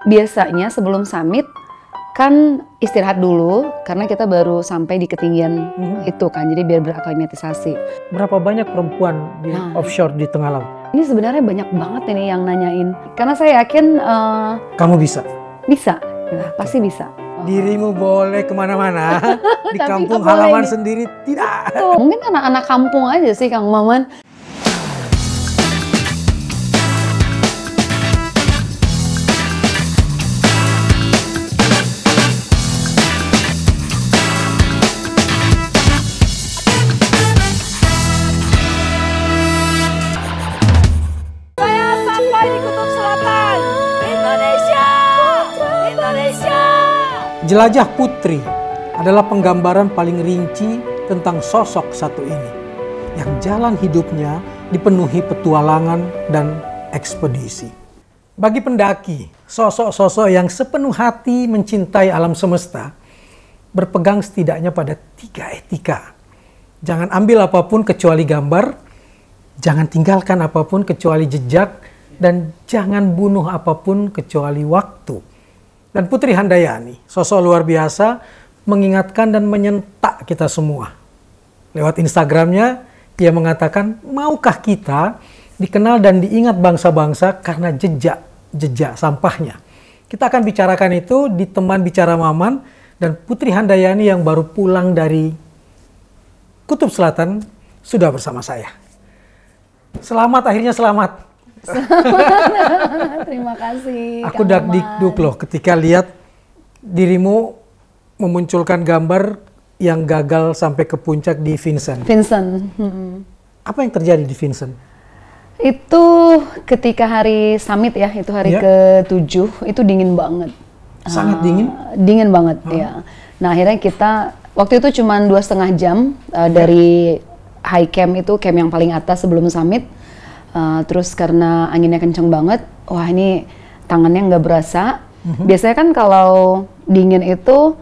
Biasanya sebelum summit kan istirahat dulu karena kita baru sampai di ketinggian itu kan, jadi biar beraklimatisasi. Berapa banyak perempuan di offshore di tengah laut? Ini sebenarnya banyak banget ini yang nanyain, karena saya yakin kamu bisa? Bisa, ya, pasti bisa. Dirimu boleh kemana-mana, di Tapi kampung nggak boleh halaman nih. sendiri tidak. Mungkin anak-anak kampung aja sih Kang Maman. Jelajah Putri adalah penggambaran paling rinci tentang sosok satu ini, yang jalan hidupnya dipenuhi petualangan dan ekspedisi. Bagi pendaki, sosok-sosok yang sepenuh hati mencintai alam semesta, berpegang setidaknya pada 3 etika. Jangan ambil apapun kecuali gambar, jangan tinggalkan apapun kecuali jejak, dan jangan bunuh apapun kecuali waktu. Dan Putri Handayani, sosok luar biasa, mengingatkan dan menyentak kita semua. Lewat Instagramnya, ia mengatakan, maukah kita dikenal dan diingat bangsa-bangsa karena jejak sampahnya. Kita akan bicarakan itu di teman bicara Maman, dan Putri Handayani yang baru pulang dari Kutub Selatan sudah bersama saya. Selamat, akhirnya selamat. Terima kasih. Aku dakdikduk loh ketika lihat dirimu memunculkan gambar yang gagal sampai ke puncak di Vincennes. Apa yang terjadi di Vincennes? Itu ketika hari summit ya, itu hari ke-7, itu dingin banget. Sangat dingin? Dingin banget, ya. Nah akhirnya kita, waktu itu cuma 2,5 jam dari high camp itu, camp yang paling atas sebelum summit. Terus karena anginnya kenceng banget, wah ini tangannya nggak berasa. Biasanya kan kalau dingin itu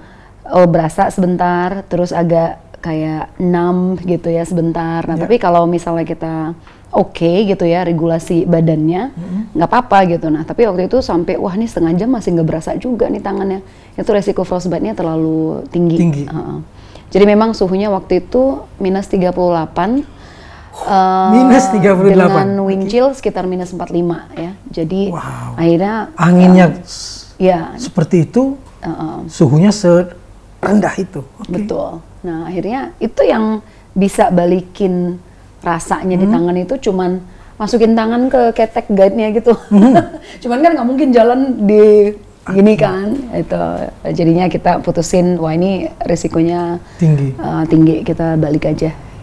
berasa sebentar, terus agak kayak numb gitu ya sebentar. Nah tapi kalau misalnya kita oke gitu ya regulasi badannya, nggak apa-apa gitu. Nah tapi waktu itu sampai wah ini setengah jam masih nggak berasa juga nih tangannya. Itu resiko frostbite-nya terlalu tinggi. Jadi memang suhunya waktu itu minus 38. Minus 38 dengan wind chill sekitar minus 45 ya. Jadi akhirnya anginnya seperti itu, suhunya serendah itu. Betul. Nah akhirnya itu yang bisa balikin rasanya di tangan itu cuman masukin tangan ke ketek guide-nya gitu. Cuman kan nggak mungkin jalan di gini kan. Itu jadinya kita putusin wah ini risikonya tinggi, kita balik aja.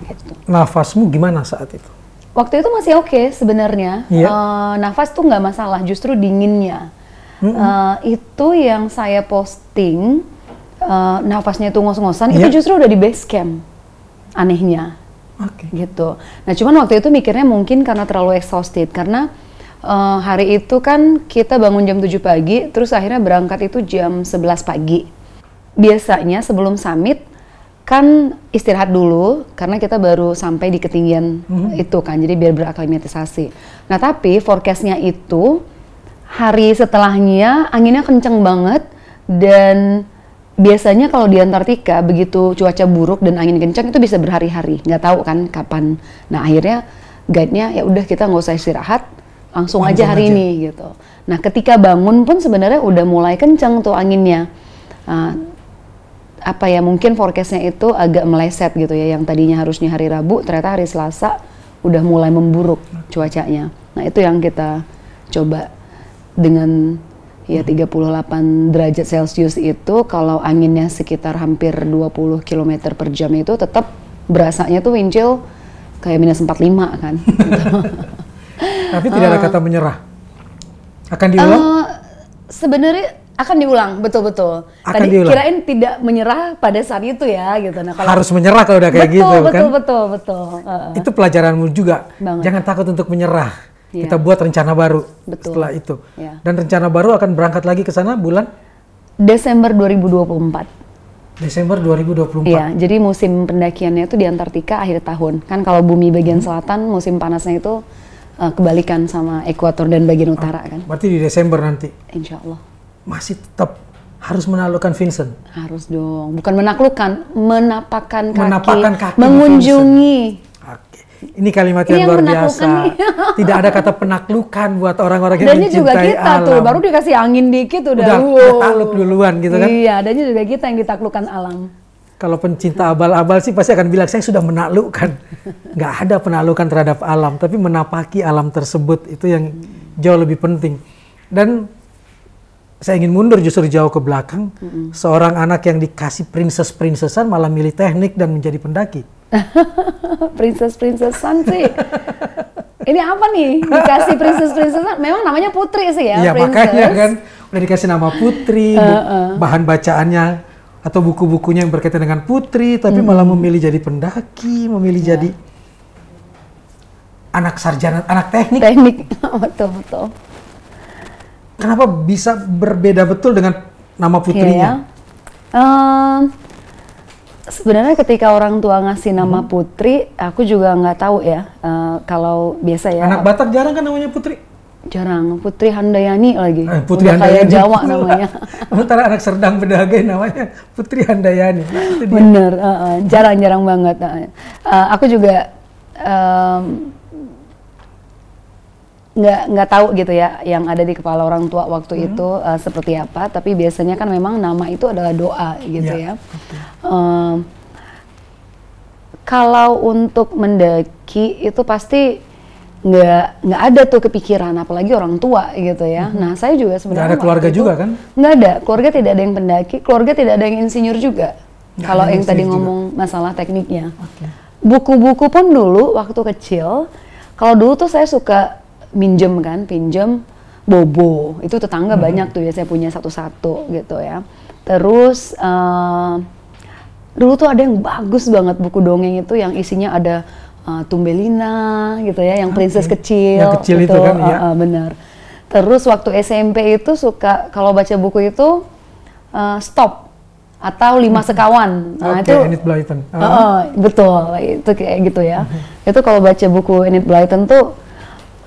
Nafasmu gimana saat itu? Waktu itu masih oke sebenarnya. Nafas tuh nggak masalah, justru dinginnya. Itu yang saya posting, nafasnya itu ngos-ngosan, itu justru udah di base camp. Anehnya. Gitu. Nah cuman waktu itu mikirnya mungkin karena terlalu exhausted, karena hari itu kan kita bangun jam 7 pagi, terus akhirnya berangkat itu jam 11 pagi. Biasanya sebelum summit, kan istirahat dulu karena kita baru sampai di ketinggian itu kan, jadi biar beraklimatisasi. Nah tapi forecastnya itu hari setelahnya anginnya kenceng banget, dan biasanya kalau di Antartika begitu cuaca buruk dan angin kenceng itu bisa berhari-hari, nggak tahu kan kapan. Nah akhirnya guide-nya ya udah kita nggak usah istirahat, langsung aja hari ini gitu. Nah ketika bangun pun sebenarnya udah mulai kenceng tuh anginnya. Apa ya, mungkin forecastnya itu agak meleset gitu ya, yang tadinya harusnya hari Rabu ternyata hari Selasa udah mulai memburuk cuacanya. Nah itu yang kita coba dengan ya 38 derajat Celcius itu, kalau anginnya sekitar hampir 20 km per jam itu tetap berasanya tuh wind chill kayak minus 45 kan. Tapi tidak ada kata menyerah. Akan diulang? Sebenarnya akan diulang, betul-betul. Tadi kirain tidak menyerah pada saat itu ya, gitu. Nah, kalau harus menyerah kalau udah kayak gitu kan? Betul. Itu pelajaranmu juga. Jangan takut untuk menyerah. Kita buat rencana baru setelah itu. Dan rencana baru akan berangkat lagi ke sana bulan? Desember 2024. Desember 2024. Iya, jadi musim pendakiannya itu di Antartika akhir tahun. Kan kalau bumi bagian selatan musim panasnya itu kebalikan sama ekuator dan bagian utara kan. Berarti di Desember nanti? Insya Allah. masih tetap harus menaklukkan Vincent? Harus dong, bukan menaklukkan, menapakkan kaki, mengunjungi. Oke. Ini kalimat yang luar biasa. Tidak ada kata penaklukan buat orang-orang yang mencintai juga kita alam. Tuh, baru dikasih angin dikit udah takluk duluan gitu kan. Iya, adanya juga kita yang ditaklukkan alam. Kalau pencinta abal-abal sih pasti akan bilang, saya sudah menaklukkan. Nggak ada penaklukan terhadap alam, tapi menapaki alam tersebut itu yang jauh lebih penting. Dan saya ingin mundur justru jauh ke belakang. Seorang anak yang dikasih princess-princessan malah milih teknik dan menjadi pendaki. Princess-princessan sih. Ini apa nih? Dikasih princess-princessan, memang namanya Putri sih ya. Iya, makanya kan udah dikasih nama Putri, bahan bacaannya atau buku-bukunya yang berkaitan dengan Putri, tapi malah memilih jadi pendaki, memilih jadi anak sarjana, anak teknik. Teknik, betul-betul. Kenapa bisa berbeda betul dengan nama putrinya? Sebenarnya ketika orang tua ngasih nama Putri, aku juga nggak tahu ya. Kalau biasa ya. Anak Batak jarang kan namanya Putri? Jarang. Putri Handayani lagi. Putri Handayani. Kayak Jawa namanya. Sementara anak Serdang Bedagai namanya Putri Handayani. Nah, itu dia. Bener, jarang-jarang banget. Aku juga nggak tahu gitu ya yang ada di kepala orang tua waktu itu seperti apa, tapi biasanya kan memang nama itu adalah doa gitu ya. Kalau untuk mendaki itu pasti nggak ada tuh kepikiran, apalagi orang tua gitu ya. Nah saya juga sebenarnya nggak ada keluarga juga kan? Nggak ada, keluarga tidak ada yang pendaki, keluarga tidak ada yang insinyur juga. Kalau yang tadi ngomong masalah tekniknya, buku-buku pun dulu waktu kecil, kalau dulu tuh saya suka pinjem bobo, itu tetangga banyak tuh ya, saya punya satu-satu gitu ya. Terus dulu tuh ada yang bagus banget buku dongeng itu yang isinya ada Tumbelina gitu ya, yang princess kecil. Yang kecil gitu, itu kan ya. Benar. Terus waktu SMP itu suka kalau baca buku itu Stop atau 5 Sekawan. Nah, itu Enid Blyton. Betul, itu kayak gitu ya. Itu kalau baca buku Enid Blyton tuh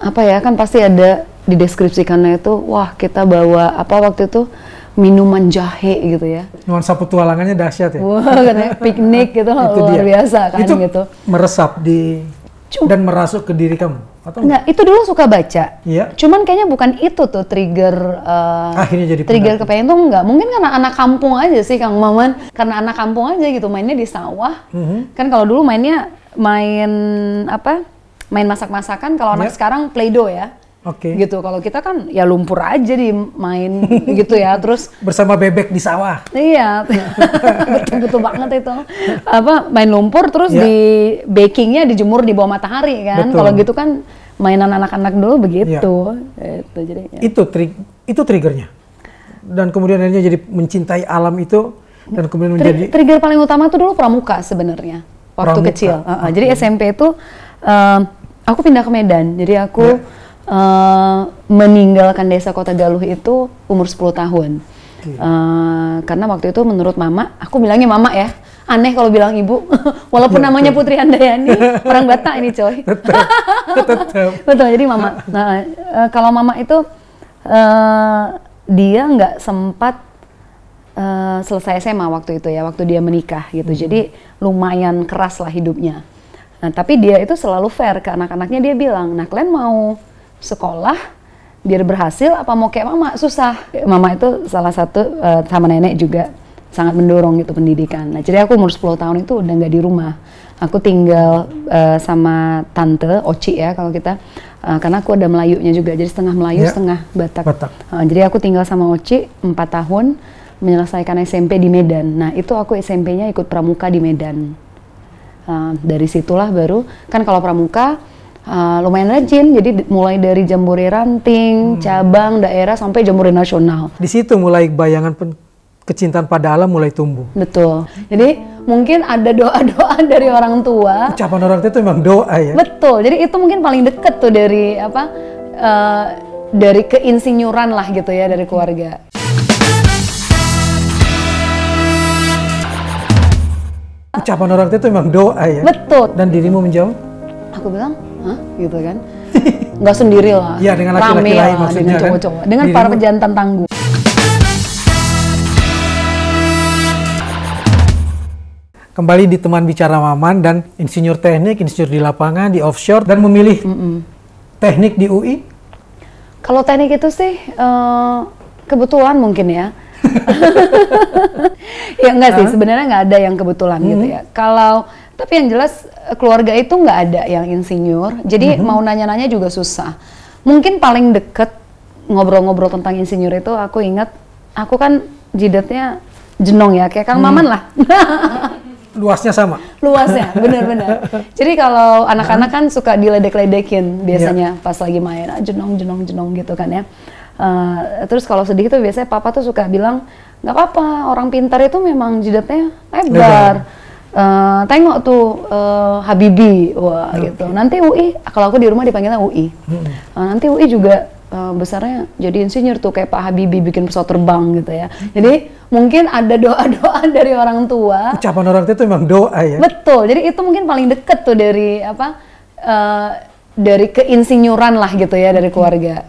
apa ya, kan pasti ada dideskripsikannya itu, wah kita bawa apa waktu itu minuman jahe gitu ya. Nuansa petualangannya dahsyat ya. Wah, katanya piknik gitu luar biasa kan itu gitu. Meresap dan merasuk ke diri kamu atau enggak? Itu dulu suka baca. Iya. Cuman kayaknya bukan itu tuh trigger akhirnya jadi trigger kepengen tuh enggak. Mungkin karena anak kampung aja sih Kang Maman. Karena anak kampung aja gitu, mainnya di sawah. Kan kalau dulu mainnya main masak-masakan, kalau anak sekarang Play-Doh ya. Gitu. Kalau kita kan ya lumpur aja di main gitu ya. Terus bersama bebek di sawah. Iya. Betul-betul banget itu. Main lumpur terus di bakingnya dijemur di bawah matahari kan. Kalau gitu kan mainan anak-anak dulu begitu. Itu jadi itu triggernya. Dan kemudian akhirnya jadi mencintai alam itu dan kemudian menjadi trigger paling utama tuh dulu pramuka sebenarnya waktu kecil. Jadi SMP itu aku pindah ke Medan, jadi aku meninggalkan desa Kota Galuh itu umur 10 tahun. Karena waktu itu menurut mama, aku bilangnya mama ya, aneh kalau bilang ibu, walaupun namanya Putri Handayani, orang Batak ini coy. Tetap. Betul, jadi mama. Nah, kalau mama itu, dia nggak sempat selesai SMA waktu itu ya, waktu dia menikah gitu, jadi lumayan keras lah hidupnya. Nah, tapi dia itu selalu fair ke anak-anaknya, dia bilang, nah kalian mau sekolah biar berhasil apa mau kayak mama? Susah. Mama itu salah satu sama nenek juga sangat mendorong gitu pendidikan. Nah, jadi aku umur 10 tahun itu udah nggak di rumah. Aku tinggal sama tante, Oci ya kalau kita, karena aku ada Melayunya juga, jadi setengah Melayu, setengah Batak. Jadi aku tinggal sama Oci 4 tahun, menyelesaikan SMP di Medan. Nah, itu aku SMP-nya ikut pramuka di Medan. Dari situlah baru, kan kalau pramuka lumayan rajin, jadi mulai dari jambore ranting, cabang, daerah, sampai jambore nasional. Di situ mulai bayangan kecintaan pada alam mulai tumbuh. Betul, jadi mungkin ada doa-doa dari orang tua. Ucapan orang tua itu memang doa ya? Betul, jadi itu mungkin paling deket tuh dari dari keinsinyuran lah gitu ya, dari keluarga. Ucapan orang tua itu memang doa ya? Betul. Dan dirimu menjawab? Aku bilang, hah? Gitu kan? Nggak sendiri lah. Iya, dengan laki-laki lain maksudnya dengan cowok-cowok. Dengan para pejantan tangguh. kembali di teman bicara Maman dan insinyur teknik, insinyur di lapangan, di offshore, dan memilih teknik di UI? Kalau teknik itu sih kebetulan mungkin ya. Ya enggak sih, sebenarnya nggak ada yang kebetulan gitu ya. Tapi yang jelas keluarga itu nggak ada yang insinyur, jadi mau nanya-nanya juga susah. Mungkin paling deket ngobrol-ngobrol tentang insinyur itu aku ingat, aku kan jidatnya jenong ya, kayak Kang Maman lah. Luasnya sama? Luasnya, bener-bener. Jadi kalau anak-anak kan suka diledek-ledekin biasanya pas lagi main, jenong gitu kan ya. Terus kalau sedih itu biasanya papa tuh suka bilang, nggak apa-apa, orang pintar itu memang jidatnya lebar. Tengok tuh Habibie, wah gitu. Nanti UI, kalau aku di rumah dipanggilnya UI. Nanti UI juga besarnya jadi insinyur tuh kayak Pak Habibie bikin pesawat terbang gitu ya. Jadi mungkin ada doa-doa dari orang tua. Ucapan orang tua itu memang doa ya. Betul. Jadi itu mungkin paling deket tuh dari dari keinsinyuran lah gitu ya dari keluarga.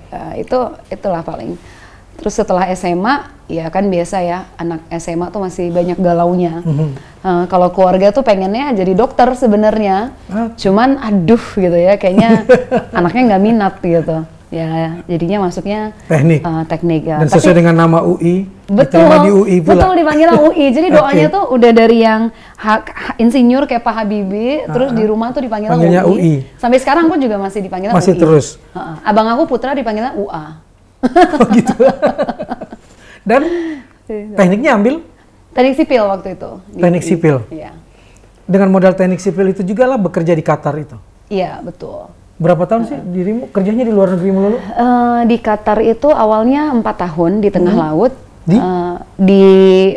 Itulah paling. Terus setelah SMA ya kan biasa ya, anak SMA tuh masih banyak galaunya. Kalau keluarga tuh pengennya jadi dokter sebenarnya. Cuman aduh gitu ya, kayaknya anaknya nggak minat gitu. Ya, jadinya masuknya teknik ya. Dan sesuai dengan nama UI, diterima di UI pula. Betul, dipanggil UI. Jadi doanya tuh udah dari yang insinyur kayak Pak Habibie, terus di rumah tuh dipanggilnya UI. Sampai sekarang pun juga masih dipanggilnya UI. Masih terus? Abang aku Putra dipanggilnya UA. Oh gitu. Dan tekniknya ambil? Teknik sipil waktu itu. Teknik sipil? Iya. Dengan modal teknik sipil itu juga lah bekerja di Qatar itu? Iya, betul. Berapa tahun sih dirimu kerjanya di luar negeri melulu? Di Qatar itu awalnya 4 tahun di tengah laut. Di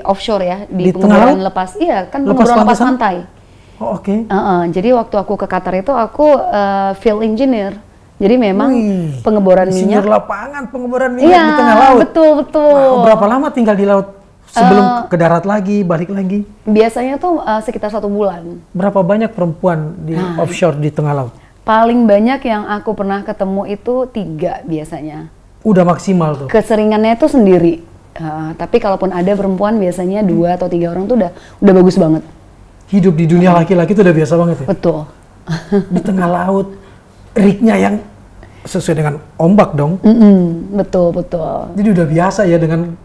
offshore ya, di penguburan lepas. Iya, kan penguburan lepas pantai. Oh, oke. Jadi waktu aku ke Qatar itu aku field engineer. Jadi memang pengeboran minyak. Lapangan pengeboran minyak di tengah laut. Betul. Wow, berapa lama tinggal di laut sebelum ke darat lagi, balik lagi? Biasanya tuh sekitar 1 bulan. Berapa banyak perempuan di offshore di tengah laut? Paling banyak yang aku pernah ketemu itu 3 biasanya. Udah maksimal tuh? Keseringannya itu sendiri. Tapi kalaupun ada perempuan biasanya 2 atau 3 orang tuh udah bagus banget. Hidup di dunia laki-laki tuh udah biasa banget ya? Betul. Di tengah laut, rignya yang sesuai dengan ombak dong? Betul. Jadi udah biasa ya dengan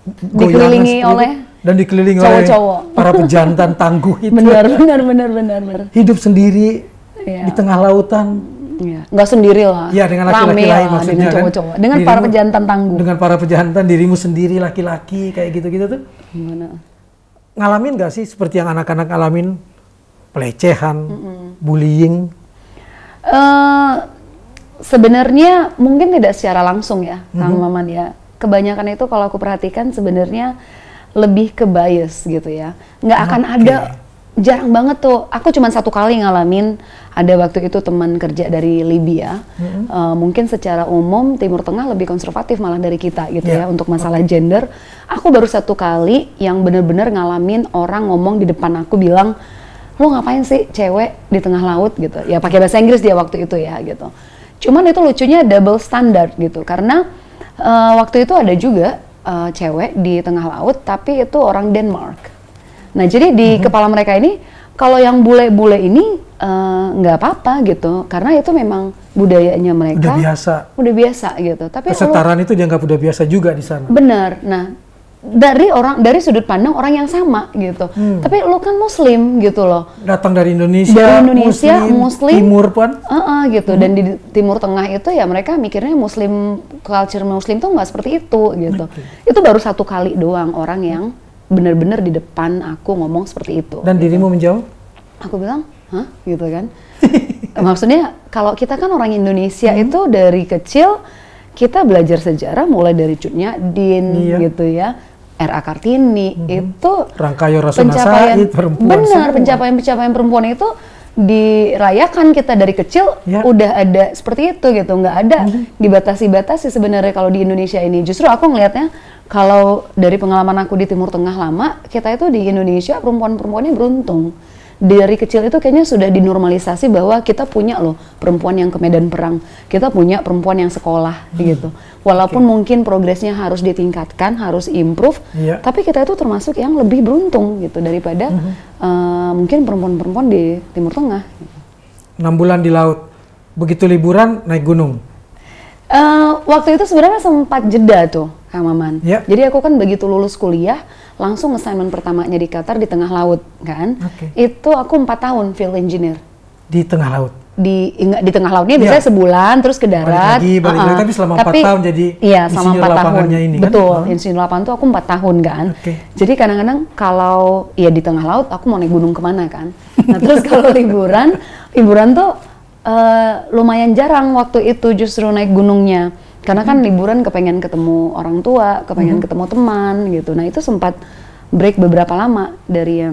dikelilingi oleh dan dikelilingi oleh para pejantan tangguh itu. Benar. Hidup sendiri di tengah lautan. Iya. Nggak sendiri lah. Iya, dengan laki-laki lain maksudnya dengan cowok-cowok. Dengan dirimu, para pejantan tangguh. Dengan para pejantan, dirimu sendiri laki-laki kayak gitu-gitu tuh. Gimana? Ngalamin nggak sih seperti yang anak-anak alamin pelecehan, bullying? Sebenarnya mungkin tidak secara langsung ya, Kang Maman ya. Kebanyakan itu kalau aku perhatikan sebenarnya lebih ke bias gitu ya. Nggak akan ada, jarang banget tuh. Aku cuma 1 kali ngalamin, ada waktu itu teman kerja dari Libya. Mungkin secara umum Timur Tengah lebih konservatif malah dari kita gitu ya untuk masalah gender. Aku baru 1 kali yang benar-benar ngalamin orang ngomong di depan aku bilang, lo ngapain sih cewek di tengah laut gitu. Ya pakai bahasa Inggris dia waktu itu ya gitu. Cuman itu lucunya double standard gitu, karena waktu itu ada juga cewek di tengah laut, tapi itu orang Denmark. Nah jadi di kepala mereka ini, kalau yang bule-bule ini nggak apa-apa gitu, karena itu memang budayanya mereka. Udah biasa gitu. Tapi kesetaraan itu dianggap udah biasa juga di sana. Benar. Nah dari sudut pandang orang yang sama gitu. Tapi lo kan Muslim gitu loh. Datang dari Indonesia. Muslim. Timur pun. Gitu. Dan di Timur Tengah itu ya mereka mikirnya Muslim, culture Muslim tuh nggak seperti itu gitu. Itu baru 1 kali doang orang yang benar-benar di depan aku ngomong seperti itu. Dan gitu. dirimu menjawab? Aku bilang, hah? Gitu kan. Maksudnya kalau kita kan orang Indonesia itu dari kecil kita belajar sejarah mulai dari Cut Nyak-Din gitu ya. R.A. Kartini itu Rangkayo Rasuna Said, perempuan. Benar, pencapaian perempuan itu dirayakan kita dari kecil udah ada seperti itu gitu, nggak ada dibatasi-batasi sebenarnya kalau di Indonesia ini. Justru aku ngelihatnya kalau dari pengalaman aku di Timur Tengah lama, kita itu di Indonesia perempuan-perempuannya beruntung. dari kecil itu kayaknya sudah dinormalisasi bahwa kita punya loh perempuan yang ke medan perang, kita punya perempuan yang sekolah gitu. Walaupun mungkin progresnya harus ditingkatkan, harus improve, tapi kita itu termasuk yang lebih beruntung gitu daripada mungkin perempuan-perempuan di Timur Tengah. 6 bulan di laut, begitu liburan naik gunung. Waktu itu sebenarnya sempat jeda tuh, Kang Maman. Jadi aku kan begitu lulus kuliah, langsung assignment pertamanya di Qatar di tengah laut kan. Itu aku 4 tahun field engineer. Di tengah laut? Di tengah lautnya biasanya sebulan, terus ke darat. Balik lagi, tapi selama 4 tahun jadi selama 4 tahun. Ini betul, kan? insinyur lapangan tuh aku 4 tahun kan. Jadi kadang-kadang kalau ya di tengah laut, aku mau naik gunung kemana kan. Nah terus kalau liburan tuh lumayan jarang waktu itu justru naik gunungnya. Karena kan liburan kepengen ketemu orang tua, kepengen ketemu teman gitu. Nah itu sempat break beberapa lama dari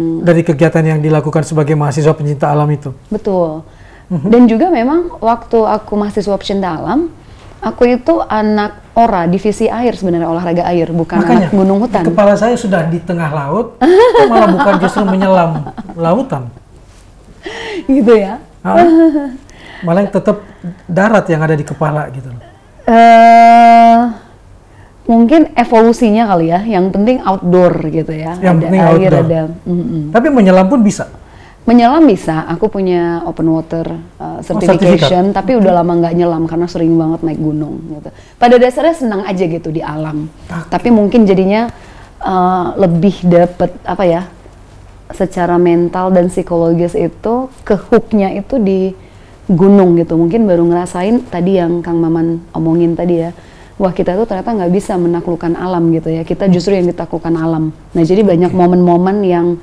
kegiatan yang dilakukan sebagai mahasiswa pencinta alam itu. Betul. Dan juga memang waktu aku mahasiswa pencinta alam, aku itu anak ORA, divisi air sebenarnya, olahraga air, bukan makanya, anak gunung hutan. Kepala saya sudah di tengah laut, malah bukan justru menyelam lautan. Gitu ya. Malah yang tetap darat yang ada di kepala gitu. Mungkin evolusinya kali ya, yang penting outdoor gitu ya. Yang penting air, outdoor. Tapi menyelam pun bisa? Menyelam bisa, aku punya open water certification, tapi udah lama nggak nyelam karena sering banget naik gunung gitu. Pada dasarnya senang aja gitu di alam, tapi mungkin jadinya lebih dapet apa ya, secara mental dan psikologis itu ke hooknya itu di gunung gitu. Mungkin baru ngerasain tadi yang Kang Maman omongin tadi ya, wah kita tuh ternyata nggak bisa menaklukkan alam gitu ya, kita justru yang ditaklukkan alam. Nah jadi banyak momen-momen yang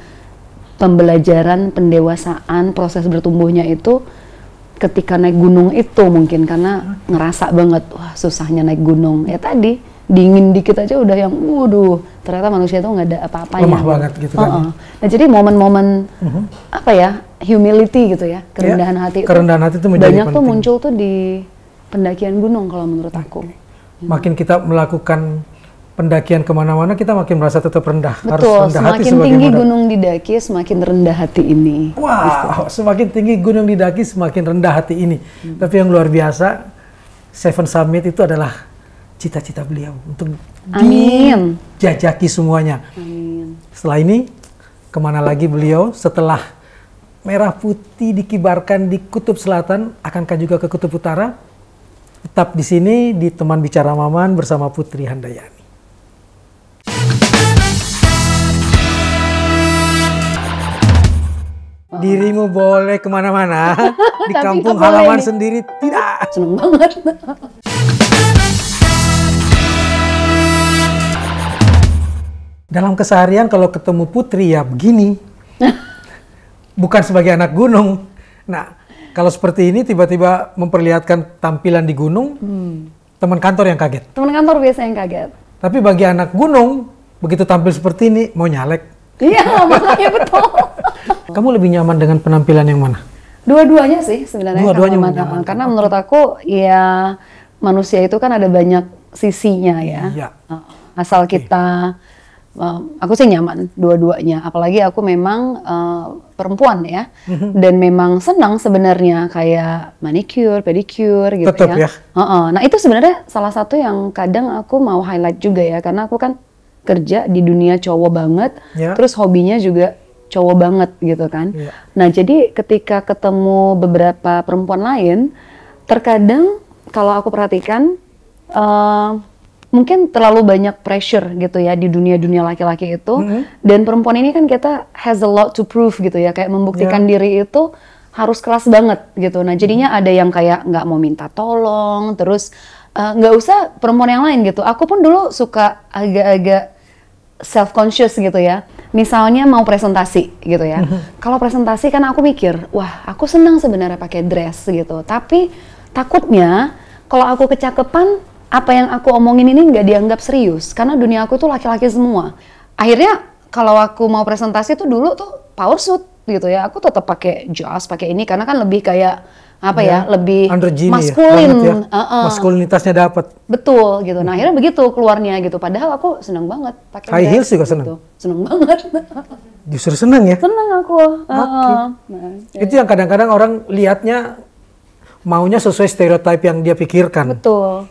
pembelajaran, pendewasaan, proses bertumbuhnya itu ketika naik gunung itu mungkin karena ngerasa banget wah susahnya naik gunung ya tadi dingin dikit aja udah yang waduh ternyata manusia itu nggak ada apa-apanya. Lemah banget gitu kan. Nah jadi momen-momen apa ya, humility gitu ya, kerendahan hati. Kerendahan hati itu menjadi banyak penting. tuh muncul tuh di pendakian gunung kalau menurut aku. Makin kita melakukan pendakian kemana-mana kita makin merasa tetap rendah. Betul, harus rendah hati semakin tinggi gunung didaki semakin rendah hati ini. Wow, semakin tinggi gunung didaki semakin rendah hati ini. Tapi yang luar biasa, Seven Summit itu adalah cita-cita beliau untuk dijajaki semuanya. Amin. Setelah ini, kemana lagi beliau setelah merah putih dikibarkan di Kutub Selatan, akankah juga ke Kutub Utara? Tetap di sini di Teman Bicara Maman bersama Putri Handayani. Dirimu boleh kemana-mana, di kampung halaman sendiri tidak. Seneng banget. Dalam keseharian kalau ketemu Putri ya begini, bukan sebagai anak gunung. Nah, kalau seperti ini tiba-tiba memperlihatkan tampilan di gunung, teman kantor yang kaget. Teman kantor biasa yang kaget. Tapi bagi anak gunung, begitu tampil seperti ini, mau nyalek. Iya, makanya betul. Kamu lebih nyaman dengan penampilan yang mana? Dua-duanya sih sebenarnya. Dua-duanya karena menurut aku ya manusia itu kan ada banyak sisinya ya. Iya. Asal kita, aku sih nyaman dua-duanya. Apalagi aku memang perempuan ya, dan memang senang sebenarnya kayak manicure, pedicure gitu. Tetap ya. Nah itu sebenarnya salah satu yang kadang aku mau highlight juga ya, karena aku kan kerja di dunia cowok banget, terus hobinya juga cowok banget gitu kan. Nah jadi ketika ketemu beberapa perempuan lain, terkadang kalau aku perhatikan mungkin terlalu banyak pressure gitu ya di dunia laki-laki itu, dan perempuan ini kan kita has a lot to prove gitu ya, kayak membuktikan diri itu harus keras banget gitu. Nah jadinya ada yang kayak nggak mau minta tolong, terus nggak usah perempuan yang lain gitu. Aku pun dulu suka agak-agak self-conscious gitu ya. Misalnya mau presentasi gitu ya. Kalau presentasi kan aku mikir, wah aku senang sebenarnya pakai dress gitu. Tapi takutnya kalau aku kecakepan, apa yang aku omongin ini nggak dianggap serius. Karena dunia aku tuh laki-laki semua. Akhirnya kalau aku mau presentasi tuh dulu tuh power suit gitu ya. Aku tetap pakai jas, pakai ini karena kan lebih kayak apa ya, lebih maskulin, ya. Maskulinitasnya dapat. Betul gitu. Nah akhirnya begitu keluarnya gitu. Padahal aku seneng banget pakai high heels juga seneng. Gitu. Seneng banget. Justru senang ya? Senang aku. Nah, itu yang kadang-kadang orang lihatnya maunya sesuai stereotip yang dia pikirkan. Betul.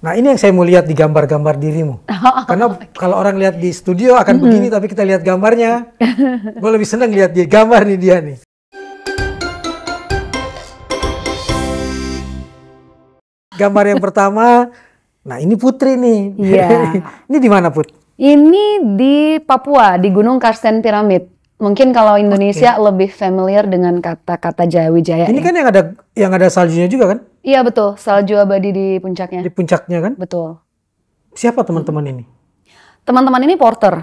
Nah ini yang saya mau lihat di gambar-gambar dirimu. Karena kalau orang lihat di studio akan begini, tapi kita lihat gambarnya. Gue lebih senang lihat di gambar nih dia nih. Gambar yang pertama, nah ini Putri nih. Iya. Ini di mana Put? Ini di Papua, di Gunung Karsten Pyramid. Mungkin kalau Indonesia lebih familiar dengan kata-kata Jayawijaya. Ini kan yang ada saljunya juga kan? Iya betul, salju abadi di puncaknya. Di puncaknya kan? Betul. Siapa teman-teman ini? Teman-teman ini porter,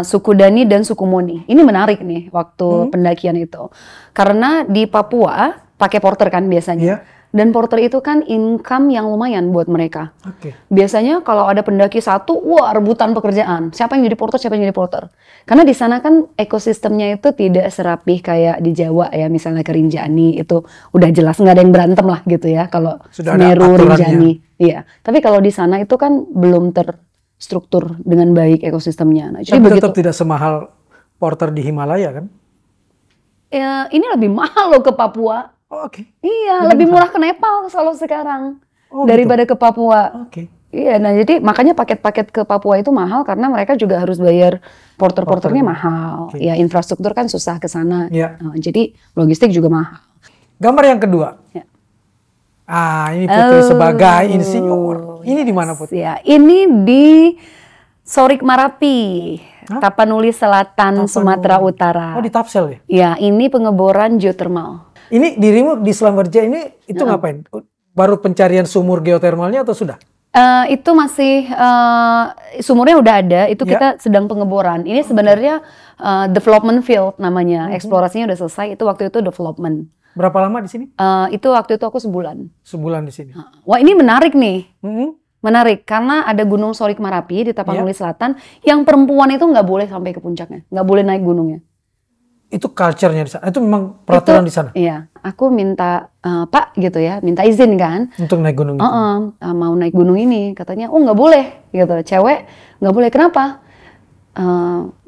suku Dani dan suku Moni. Ini menarik nih waktu pendakian itu. Karena di Papua pakai porter kan biasanya. Iya. Dan porter itu kan income yang lumayan buat mereka. Oke. Biasanya kalau ada pendaki satu, wah rebutan pekerjaan. Siapa yang jadi porter, siapa yang jadi porter. Karena di sana kan ekosistemnya itu tidak serapih kayak di Jawa ya. Misalnya ke Rinjani itu udah jelas nggak ada yang berantem lah gitu ya. Kalau Semeru, Rinjani. Iya. Tapi kalau di sana itu kan belum terstruktur dengan baik ekosistemnya. Nah, jadi begitu, tetap tidak semahal porter di Himalaya kan? Ya, ini lebih mahal loh ke Papua. Oh, oke. Iya, lebih murah ke Nepal kalau sekarang daripada ke Papua. Oke. Iya, nah jadi makanya paket-paket ke Papua itu mahal karena mereka juga harus bayar porter-porternya mahal. Ya infrastruktur kan susah ke sana. Nah, jadi logistik juga mahal. Gambar yang kedua. Ya. Ini Putri sebagai insinyur. Ini di mana Putri? Ya, ini di Sorik Marapi, Tapanuli Selatan, Sumatera Utara. Oh, di Tapsel ya? Ya, ini pengeboran geothermal. Ini dirimu di Selamberja ini itu ngapain? Baru pencarian sumur geotermalnya atau sudah? Itu masih sumurnya udah ada. Itu kita sedang pengeboran. Ini sebenarnya development field namanya. Eksplorasinya udah selesai. Itu waktu itu development. Berapa lama di sini? Itu waktu itu aku sebulan. Sebulan di sini. Wah ini menarik nih. Menarik karena ada Gunung Sorik Marapi di Tapanuli Selatan. Yang perempuan itu nggak boleh sampai ke puncaknya, nggak boleh naik gunungnya. Itu culture-nya di sana. Itu memang peraturan di sana. Iya, aku minta Pak gitu ya, minta izin kan. Untuk naik gunung itu. Mau naik gunung ini, katanya, oh nggak boleh gitu. Cewek nggak boleh. Kenapa?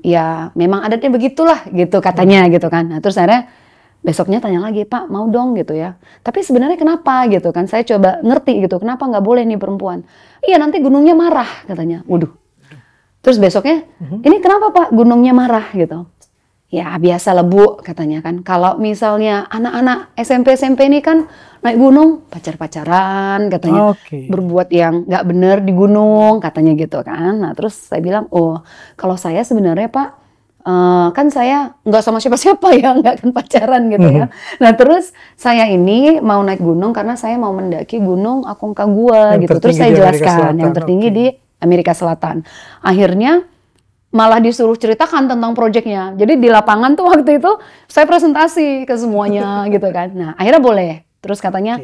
Ya memang adatnya begitulah gitu katanya gitu kan. Nah terus akhirnya besoknya tanya lagi, Pak mau dong gitu ya. Tapi sebenarnya kenapa gitu kan? Saya coba ngerti gitu. Kenapa nggak boleh nih perempuan? Iya nanti gunungnya marah katanya. Waduh. Terus besoknya, ini kenapa Pak gunungnya marah gitu? Ya biasa lah Bu katanya kan. Kalau misalnya anak-anak SMP ini kan naik gunung pacar-pacaran katanya. Berbuat yang nggak bener di gunung katanya gitu kan. Nah terus saya bilang, oh kalau saya sebenarnya Pak kan saya nggak sama siapa-siapa ya, nggak akan pacaran gitu ya. Nah terus saya ini mau naik gunung karena saya mau mendaki gunung Aconcagua gitu. Terus saya jelaskan yang tertinggi di Amerika Selatan. Akhirnya malah disuruh ceritakan tentang proyeknya. Jadi di lapangan tuh waktu itu saya presentasi ke semuanya gitu kan. Nah akhirnya boleh. Terus katanya,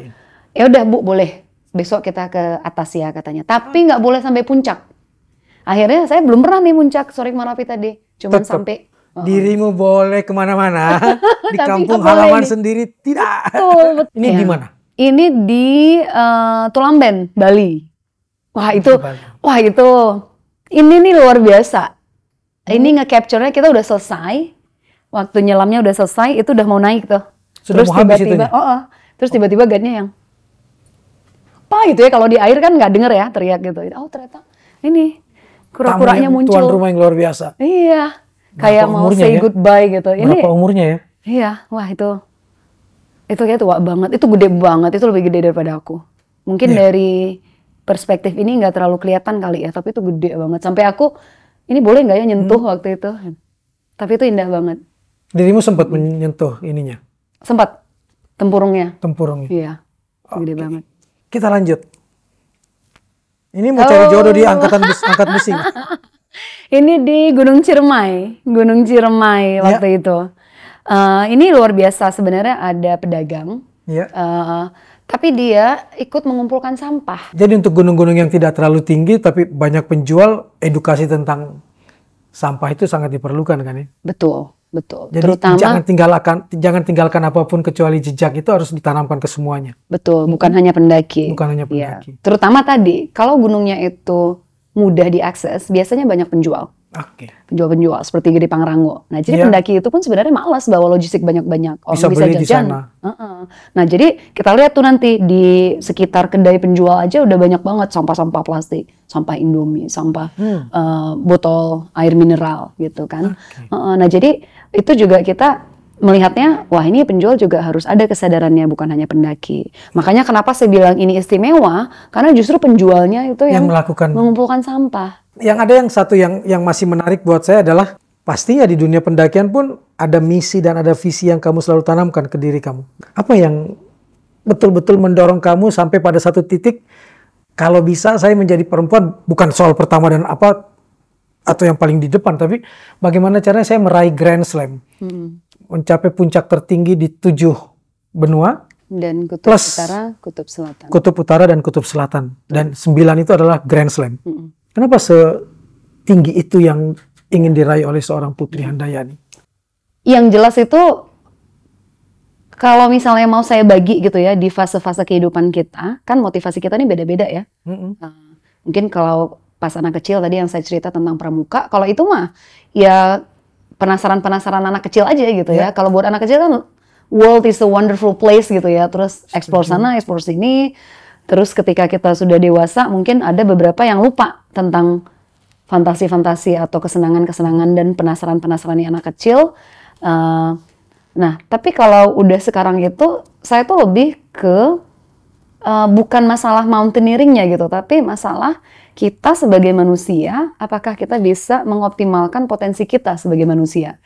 ya udah Bu boleh. Besok kita ke atas ya katanya. Tapi nggak boleh sampai puncak. Akhirnya saya belum pernah nih puncak Sorik Marapi tadi. Cuman sampai. Dirimu boleh kemana-mana. Di kampung halaman sendiri tidak. Betul. Ini di mana? Ini di Tulamben, Bali. Wah itu ini nih luar biasa. Ini nge-capture-nya kita udah selesai. Waktu nyelamnya udah selesai, itu udah mau naik tuh. Sudah terus mau habis itunya? Terus tiba-tiba guide-nya yang apa gitu ya, kalau di air kan nggak denger ya teriak gitu. Oh ternyata ini kura-kuranya muncul. Tuan rumah yang luar biasa. Iya. Kayak mau say goodbye gitu. Berapa umurnya ya? Iya, wah itu kayak tua banget. Itu gede banget, itu lebih gede daripada aku. Mungkin dari perspektif ini nggak terlalu kelihatan kali ya, tapi itu gede banget. Sampai aku ini boleh nggak ya nyentuh waktu itu? Tapi itu indah banget. Dirimu sempat menyentuh ininya? Sempat. Tempurungnya. Tempurungnya. Iya. Gede banget. Kita lanjut. Ini mau cari jodoh di angkat besi. Ini di Gunung Ciremai. Gunung Ciremai waktu itu. Ini luar biasa sebenarnya, ada pedagang. Tapi dia ikut mengumpulkan sampah. Jadi untuk gunung-gunung yang tidak terlalu tinggi tapi banyak penjual, edukasi tentang sampah itu sangat diperlukan kan ya? Betul. Jadi terutama jangan tinggalkan apapun kecuali jejak, itu harus ditanamkan ke semuanya. Betul, bukan hanya pendaki. Bukan hanya pendaki. Terutama tadi, kalau gunungnya itu mudah diakses, biasanya banyak penjual. Penjual-penjual seperti di Pangrango. Nah, jadi pendaki itu pun sebenarnya malas bawa logistik banyak-banyak. Orang bisa beli jajan. di sana. Nah, jadi kita lihat tuh nanti di sekitar kedai penjual aja udah banyak banget sampah-sampah plastik, sampah Indomie, sampah botol air mineral gitu kan. Nah, jadi itu juga kita melihatnya, wah ini penjual juga harus ada kesadarannya, bukan hanya pendaki. Makanya kenapa saya bilang ini istimewa, karena justru penjualnya itu yang mengumpulkan sampah. Yang ada yang satu yang masih menarik buat saya adalah pastinya di dunia pendakian pun ada misi dan ada visi yang kamu selalu tanamkan ke diri kamu. Apa yang betul-betul mendorong kamu sampai pada satu titik, kalau bisa saya menjadi perempuan, bukan soal pertama dan apa atau yang paling di depan, tapi bagaimana caranya saya meraih Grand Slam, mencapai puncak tertinggi di 7 benua dan kutub utara, kutub selatan. Kutub utara dan kutub selatan, dan 9 itu adalah Grand Slam. Kenapa setinggi itu yang ingin diraih oleh seorang Putri Handayani? Yang jelas itu, kalau misalnya mau saya bagi gitu ya, di fase-fase kehidupan kita, kan motivasi kita ini beda-beda ya. Mungkin kalau pas anak kecil tadi yang saya cerita tentang pramuka, kalau itu mah ya penasaran-penasaran anak kecil aja gitu ya. Kalau buat anak kecil kan world is a wonderful place gitu ya, terus explore sana, explore sini. Terus ketika kita sudah dewasa, mungkin ada beberapa yang lupa tentang fantasi-fantasi atau kesenangan-kesenangan dan penasaran-penasaran anak kecil. Nah, tapi kalau udah sekarang itu, saya tuh lebih ke bukan masalah mountaineeringnya gitu, tapi masalah kita sebagai manusia, apakah kita bisa mengoptimalkan potensi kita sebagai manusia.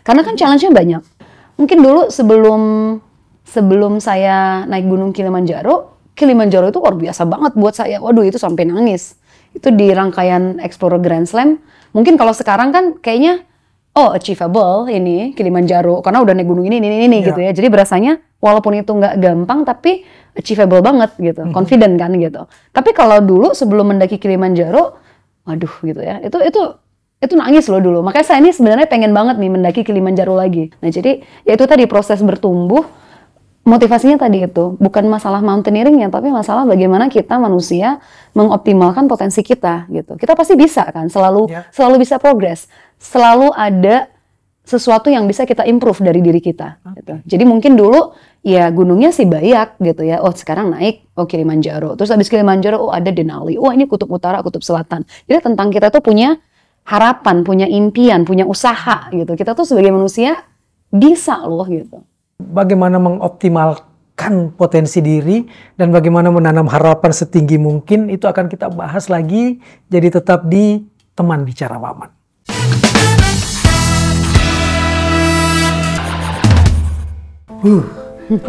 Karena kan challenge-nya banyak. Mungkin dulu sebelum saya naik gunung Kilimanjaro itu luar biasa banget buat saya. Waduh, itu sampai nangis. Itu di rangkaian Explorer Grand Slam. Mungkin kalau sekarang kan kayaknya, achievable ini Kilimanjaro. Karena udah naik gunung ini gitu ya. Jadi berasanya walaupun itu nggak gampang, tapi achievable banget gitu. Confident kan gitu. Tapi kalau dulu sebelum mendaki Kilimanjaro, waduh gitu ya. Itu nangis loh dulu. Makanya saya ini sebenarnya pengen banget nih mendaki Kilimanjaro lagi. Nah jadi, ya itu tadi proses bertumbuh. Motivasinya tadi itu, bukan masalah mountaineeringnya, tapi masalah bagaimana kita manusia mengoptimalkan potensi kita gitu. Kita pasti bisa kan, selalu bisa progress, selalu ada sesuatu yang bisa kita improve dari diri kita. Gitu. Jadi mungkin dulu ya gunungnya sih Bayak gitu ya, sekarang naik, Kilimanjaro, terus habis Kilimanjaro, ada Denali, ini kutub utara, kutub selatan. Jadi tentang kita tuh punya harapan, punya impian, punya usaha gitu. Kita tuh sebagai manusia bisa loh gitu. Bagaimana mengoptimalkan potensi diri dan bagaimana menanam harapan setinggi mungkin, itu akan kita bahas lagi. Jadi tetap di Teman Bicara Maman.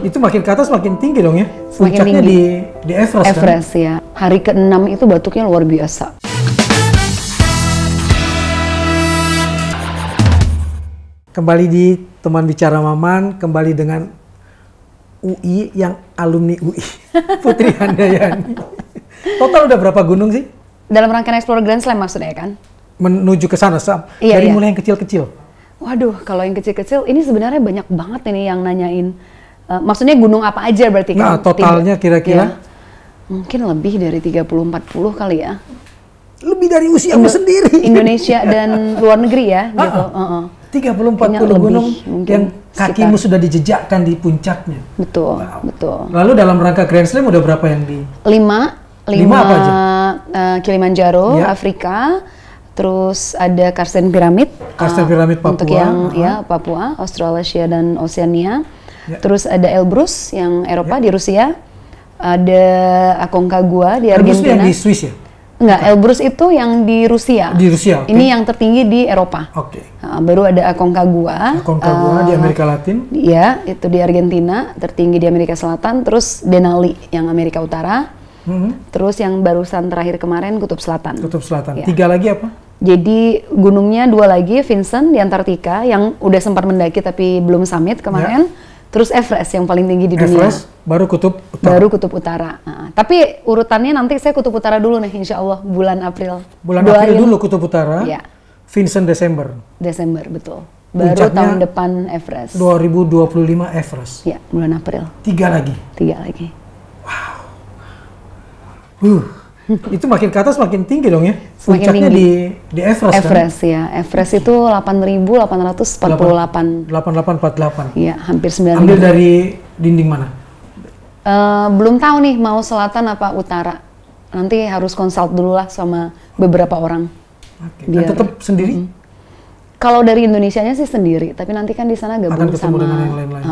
Itu makin ke atas makin tinggi dong ya. Puncaknya di Everest kan? Everest ya. Hari ke-6 itu batuknya luar biasa. Kembali di Teman Bicara Maman, kembali dengan UI yang alumni UI, Putri Handayani. Total udah berapa gunung sih? Dalam rangkaian Explorer Grand Slam maksudnya kan? Menuju ke sana, dari mulai yang kecil-kecil. Waduh, kalau yang kecil-kecil ini sebenarnya banyak banget ini yang nanyain. Maksudnya gunung apa aja berarti kan? Nah, totalnya kira-kira? Ya, mungkin lebih dari 30-40 kali ya. Lebih dari usiamu sendiri. Indonesia dan luar negeri ya, gitu. 30-40 gunung yang kakimu sudah dijejakkan di puncaknya. Betul, betul. Lalu dalam rangka Grand Slam udah berapa yang di? 5 apa aja? Kilimanjaro, Afrika, terus ada Karsten Pyramid. Karsten Pyramid Papua. Untuk yang Papua, Australasia dan Oceania. Terus ada Elbrus yang Eropa di Rusia. Ada Aconcagua di Argentina. Elbrus yang di Swiss ya? Enggak, Elbrus itu yang di Rusia. Di Rusia, oke. Ini yang tertinggi di Eropa. Oke. Baru ada Aconcagua. Aconcagua di Amerika Latin. Iya, itu di Argentina, tertinggi di Amerika Selatan. Terus Denali yang Amerika Utara. Terus yang barusan terakhir kemarin Kutub Selatan. Kutub Selatan. Ya. 3 lagi apa? Jadi gunungnya 2 lagi, Vincent di Antartika yang udah sempat mendaki tapi belum summit kemarin. Ya. Terus Everest yang paling tinggi di dunia. Everest, baru Kutub Utara. Baru Kutub Utara. Tapi urutannya nanti saya Kutub Utara dulu nih, insya Allah bulan April. Bulan April dulu Kutub Utara. Ya. Vincent Desember. Desember, betul. Baru puncaknya tahun depan Everest. 2025 Everest. Ya, bulan April. 3 lagi. 3 lagi. Wow. Itu makin ke atas makin tinggi dong ya? Semakin Puncaknya tinggi. di Everest kan? Everest ya, Everest itu 8.848. 8848. Iya, hampir 9.000. Ambil dari dinding mana? Belum tahu nih mau selatan apa utara. Nanti harus konsult dulu lah sama beberapa orang. Oke. Dan tetap sendiri? Kalau dari Indonesianya sih sendiri, tapi nanti kan di sana gabung Akan ketemu sama dengan yang lain-lain.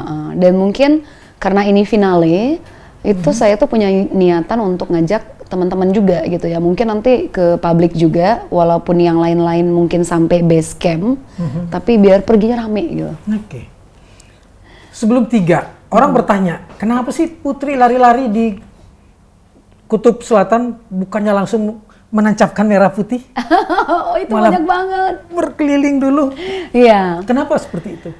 Dan mungkin karena ini finale, itu saya tuh punya niatan untuk ngajak teman-teman juga gitu ya. Mungkin nanti ke publik juga, walaupun yang lain-lain mungkin sampai base camp, tapi biar perginya rame gitu. Oke. Sebelum 3, orang bertanya, kenapa sih Putri lari-lari di Kutub Selatan bukannya langsung menancapkan merah putih? Oh, itu Malah banyak banget. berkeliling dulu. Iya. Kenapa seperti itu?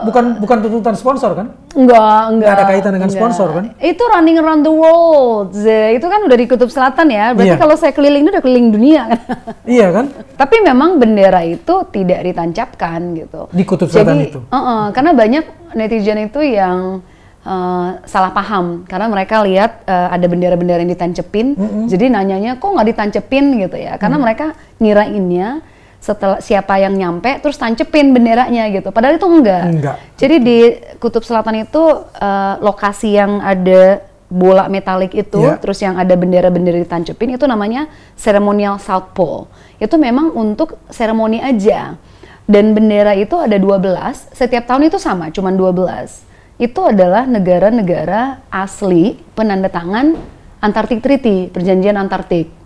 Bukan tuntutan sponsor kan? Enggak. Nggak ada kaitan dengan sponsor kan? Itu running around the world. Itu kan udah di Kutub Selatan ya. Berarti Iya. kalau saya keliling itu udah keliling dunia kan. Iya kan? Tapi memang bendera itu tidak ditancapkan gitu. Di Kutub Selatan Jadi, itu? Karena banyak netizen itu yang salah paham. Karena mereka lihat ada bendera-bendera yang ditancepin. Jadi nanyanya kok nggak ditancepin gitu ya. Karena mereka ngirainnya setelah siapa yang nyampe terus tancepin benderanya gitu. Padahal itu enggak. Jadi di Kutub Selatan itu lokasi yang ada bola metalik itu, terus yang ada bendera-bendera ditancepin itu namanya Ceremonial South Pole. Itu memang untuk seremoni aja. Dan bendera itu ada 12, setiap tahun itu sama, cuman 12. Itu adalah negara-negara asli penanda tangan Antarctic Treaty, perjanjian Antartik.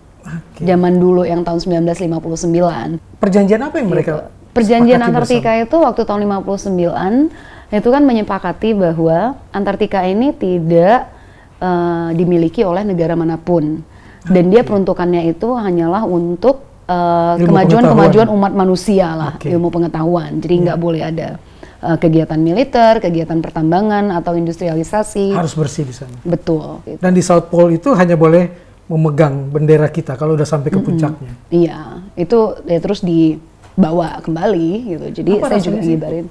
Zaman dulu yang tahun 1959. Perjanjian apa yang mereka Perjanjian sepakati Antartika bersama? itu waktu tahun 59 itu kan menyepakati bahwa Antartika ini tidak dimiliki oleh negara manapun. Dan dia peruntukannya itu hanyalah untuk kemajuan umat manusia lah, ilmu pengetahuan. Jadi nggak boleh ada kegiatan militer, kegiatan pertambangan atau industrialisasi. Harus bersih di sana. Betul. Dan di South Pole itu hanya boleh memegang bendera kita kalau udah sampai ke puncaknya. Iya, itu ya terus dibawa kembali gitu. Jadi Apa saya rasanya juga sih? ngibarin.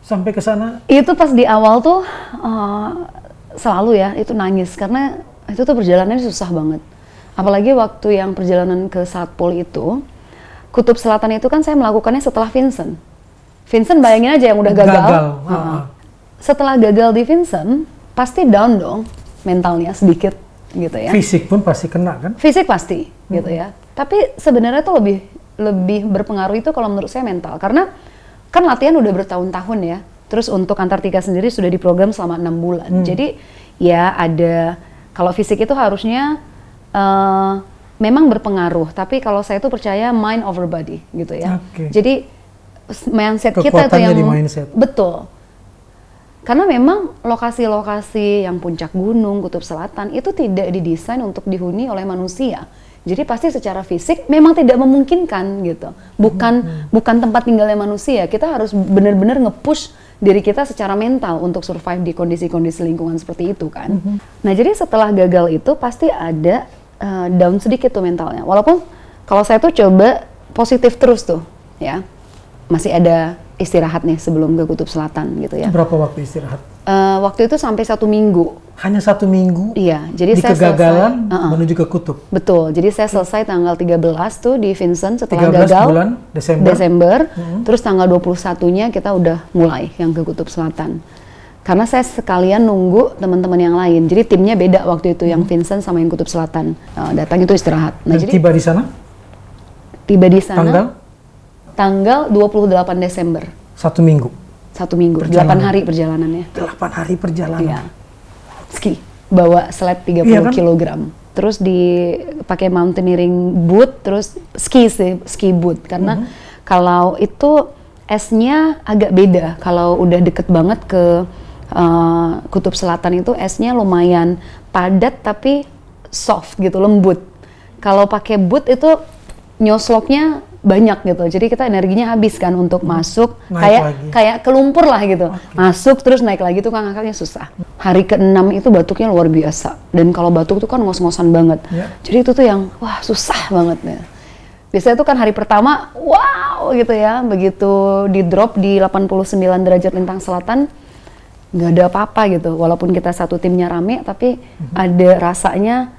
Sampai ke sana Itu pas di awal tuh selalu ya itu nangis karena itu tuh perjalanannya susah banget. Apalagi waktu yang perjalanan ke South Pole itu, Kutub Selatan itu kan saya melakukannya setelah Vincent. Vincent bayangin aja yang udah gagal. Setelah gagal di Vincent, pasti down dong mentalnya sedikit gitu ya. fisik pun pasti kena kan? Fisik pasti gitu ya. Tapi sebenarnya tuh lebih berpengaruh itu kalau menurut saya mental. Karena kan latihan udah bertahun-tahun ya. Terus untuk Antartika sendiri sudah diprogram selama 6 bulan. Jadi ya ada, kalau fisik itu harusnya memang berpengaruh. Tapi kalau saya tuh percaya mind over body gitu ya. Jadi mindset kita tuh yang di mindset. Betul. Karena memang lokasi-lokasi yang puncak gunung, Kutub Selatan itu tidak didesain untuk dihuni oleh manusia. Jadi pasti secara fisik memang tidak memungkinkan gitu. Bukan tempat tinggalnya manusia. Kita harus benar-benar nge-push diri kita secara mental untuk survive di kondisi-kondisi lingkungan seperti itu kan. Nah, jadi setelah gagal itu pasti ada down sedikit tuh mentalnya. Walaupun kalau saya tuh coba positif terus tuh ya. Masih ada istirahat nih sebelum ke Kutub Selatan gitu ya. Berapa waktu istirahat? Waktu itu sampai 1 minggu. Hanya 1 minggu? Iya, jadi di saya kegagalan selesai, menuju ke kutub? Betul, jadi saya selesai tanggal 13 tuh di Vincent setelah 13 gagal. bulan Desember. Terus tanggal 21-nya kita udah mulai yang ke Kutub Selatan. Karena saya sekalian nunggu teman-teman yang lain. Jadi timnya beda waktu itu, yang Vincent sama yang Kutub Selatan. Datang itu istirahat. Nah, Dan jadi tiba di sana? Tiba di sana tanggal 28 Desember. 1 minggu? 1 minggu, 8 hari perjalanannya. 8 hari perjalanan? Iya. Ski, bawa sled 30 kilogram. Terus dipakai mountaineering boot, terus ski boot. Karena kalau itu esnya agak beda. Kalau udah deket banget ke Kutub Selatan itu esnya lumayan padat tapi soft gitu, lembut. Kalau pakai boot itu nyosloknya banyak gitu, jadi kita energinya habis kan untuk masuk, kayak ke lumpur lah gitu. Masuk terus naik lagi tuh kan ngangkatnya susah. Hari ke-6 itu batuknya luar biasa, dan kalau batuk tuh kan ngos-ngosan banget. Jadi itu tuh yang wah susah banget ya. Biasanya tuh kan hari pertama wow gitu ya, begitu di drop di 89 derajat lintang selatan nggak ada apa-apa gitu, walaupun kita satu timnya rame tapi ada rasanya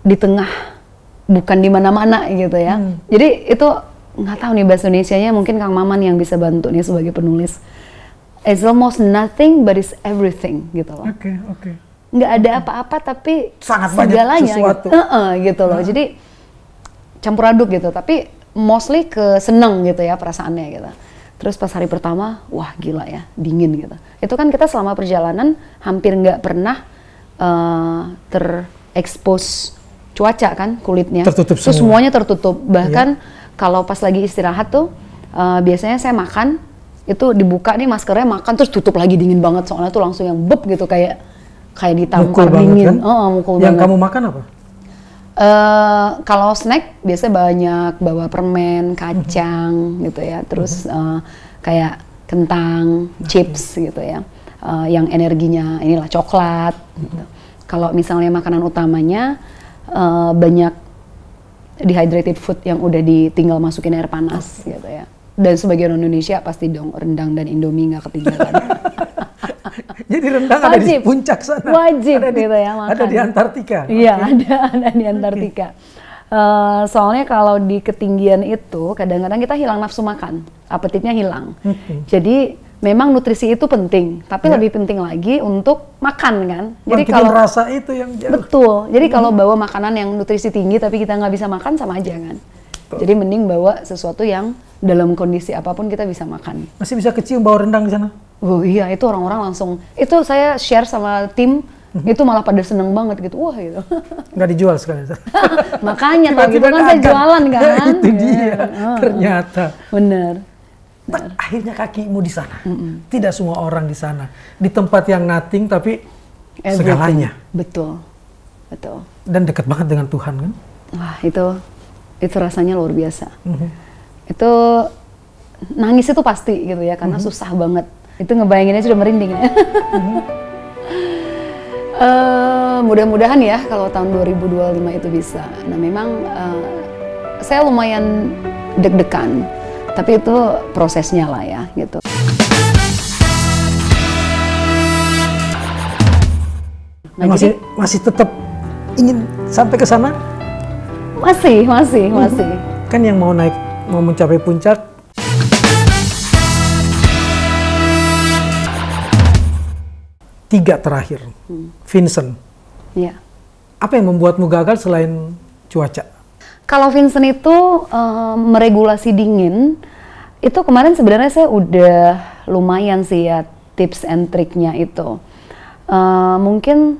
di tengah, bukan di mana-mana gitu ya. Jadi itu nggak tahu nih bahasa Indonesianya, mungkin Kang Maman yang bisa bantu nih sebagai penulis. It's almost nothing but it's everything gitu loh. Oke. Nggak ada apa-apa tapi sangat segalanya banyak sesuatu. gitu loh. Jadi campur aduk gitu, tapi mostly ke seneng gitu ya perasaannya gitu. Terus pas hari pertama, wah gila ya, dingin gitu. Itu kan kita selama perjalanan hampir nggak pernah terekspos cuaca kan, kulitnya. Tertutup semua. Terus semuanya tertutup. Bahkan kalau pas lagi istirahat tuh, biasanya saya makan, itu dibuka nih maskernya, makan terus tutup lagi, dingin banget. Soalnya tuh langsung yang bep gitu, kayak ditampar dingin. Kan? Mukul yang banget. kamu makan apa? Kalau snack biasanya banyak bawa permen, kacang gitu ya, terus kayak kentang, chips gitu ya, yang energinya inilah coklat. Gitu. Kalau misalnya makanan utamanya banyak dehydrated food yang udah ditinggal masukin air panas gitu ya. Dan sebagai orang Indonesia pasti dong rendang dan Indomie nggak ketinggalan. Jadi rendang ada di puncak sana. Wajib gitu ya makan. Ada di Antartika. Iya, ada di Antartika. Soalnya kalau di ketinggian itu kadang-kadang kita hilang nafsu makan, apetitnya hilang. Jadi memang nutrisi itu penting, tapi lebih penting lagi untuk makan kan. Jadi kalau rasa itu yang jauh. Betul. Jadi kalau bawa makanan yang nutrisi tinggi tapi kita nggak bisa makan, sama aja kan. Jadi mending bawa sesuatu yang dalam kondisi apapun kita bisa makan. Masih bisa kecium bawa rendang di sana? Oh iya, itu orang-orang langsung, itu saya share sama tim, itu malah pada seneng banget gitu, wah gitu. Nggak dijual sekali. Makanya kalau gitu kan saya jualan kan. Itu dia, ternyata. Bener. Akhirnya kakimu di sana. Tidak semua orang di sana. Di tempat yang nothing tapi segalanya. Betul. Dan dekat banget dengan Tuhan kan? Wah itu rasanya luar biasa. Itu nangis itu pasti gitu ya, karena susah banget. Itu ngebayanginnya sudah merinding ya. Mudah-mudahan ya kalau tahun 2025 itu bisa. Nah memang saya lumayan deg-degan, tapi itu prosesnya lah ya gitu. Nah, masih tetap ingin sampai ke sana? Masih. Kan yang mau mencapai puncak. Tiga terakhir, Vincent. Ya. Apa yang membuatmu gagal selain cuaca? Kalau Vincent itu meregulasi dingin, itu kemarin sebenarnya saya udah lumayan sih ya tips and triknya itu. Mungkin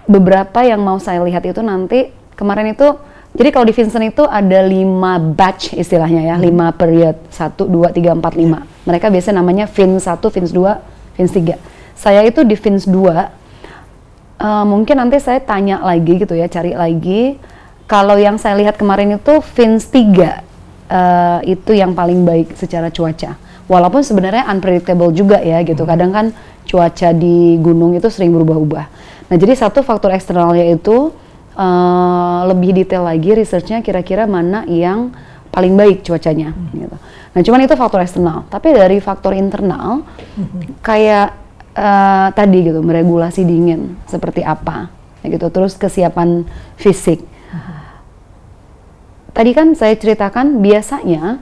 beberapa yang mau saya lihat itu nanti kemarin itu. Jadi kalau di Vincent itu ada 5 batch istilahnya ya, 5 period, 1, 2, 3, 4, 5. Mereka biasanya namanya Vince 1, Vince 2, Vince 3. Saya itu di Vince 2, mungkin nanti saya tanya lagi gitu ya, cari lagi. Kalau yang saya lihat kemarin itu Vince 3, itu yang paling baik secara cuaca. Walaupun sebenarnya unpredictable juga ya gitu, kadang kan cuaca di gunung itu sering berubah-ubah. Nah jadi satu faktor eksternalnya itu, lebih detail lagi researchnya kira-kira mana yang paling baik cuacanya gitu. Nah cuman itu faktor eksternal, tapi dari faktor internal kayak tadi gitu, meregulasi dingin seperti apa gitu, terus kesiapan fisik. Tadi kan saya ceritakan biasanya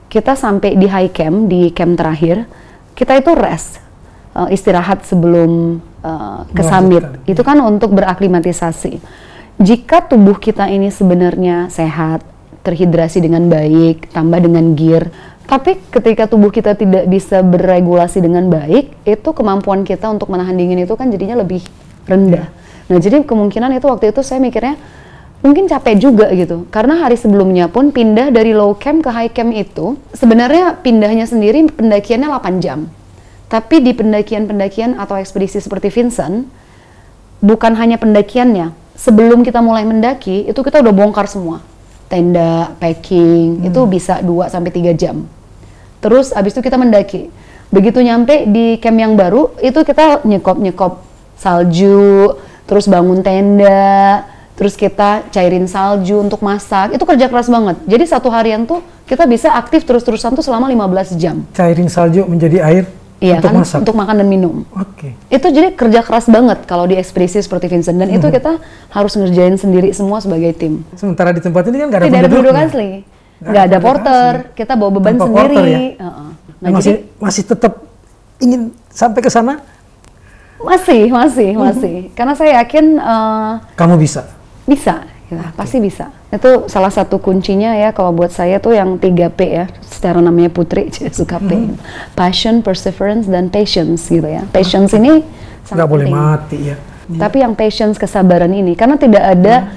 kita sampai di high camp, di camp terakhir kita itu rest, istirahat sebelum ke summit. Itu kan untuk beraklimatisasi. Jika tubuh kita ini sebenarnya sehat, terhidrasi dengan baik, tambah dengan gear, tapi ketika tubuh kita tidak bisa beregulasi dengan baik, itu kemampuan kita untuk menahan dingin itu kan jadinya lebih rendah. Nah jadi kemungkinan itu waktu itu saya mikirnya mungkin capek juga gitu, karena hari sebelumnya pun pindah dari low camp ke high camp itu sebenarnya pindahnya sendiri pendakiannya 8 jam. Tapi di pendakian-pendakian atau ekspedisi seperti Vincent, bukan hanya pendakiannya, sebelum kita mulai mendaki itu kita udah bongkar semua. Tenda, packing, itu bisa 2-3 jam. Terus abis itu kita mendaki. Begitu nyampe di camp yang baru, itu kita nyekop salju, terus bangun tenda, terus kita cairin salju untuk masak. Itu kerja keras banget. Jadi satu harian tuh kita bisa aktif terus-terusan tuh selama 15 jam. Cairin salju menjadi air? Iya untuk kan, masak? untuk makan dan minum. Oke. Itu jadi kerja keras banget kalau di ekspedisi seperti Vincent, dan itu kita harus ngerjain sendiri semua sebagai tim. Sementara di tempat ini kan nggak ada Tidak ada penduduk penduduknya. asli, nggak ada porter, kita bawa beban Tanpa sendiri. porter ya? Nah, masih tetap ingin sampai ke sana? Masih. Karena saya yakin Kamu bisa? bisa, ya, pasti bisa. Itu salah satu kuncinya ya kalau buat saya tuh yang 3P ya, secara namanya Putri suka P. Passion, perseverance, dan patience gitu ya. Patience ini sangat Nggak boleh penting. mati ya. Tapi yang patience, kesabaran ini, karena tidak ada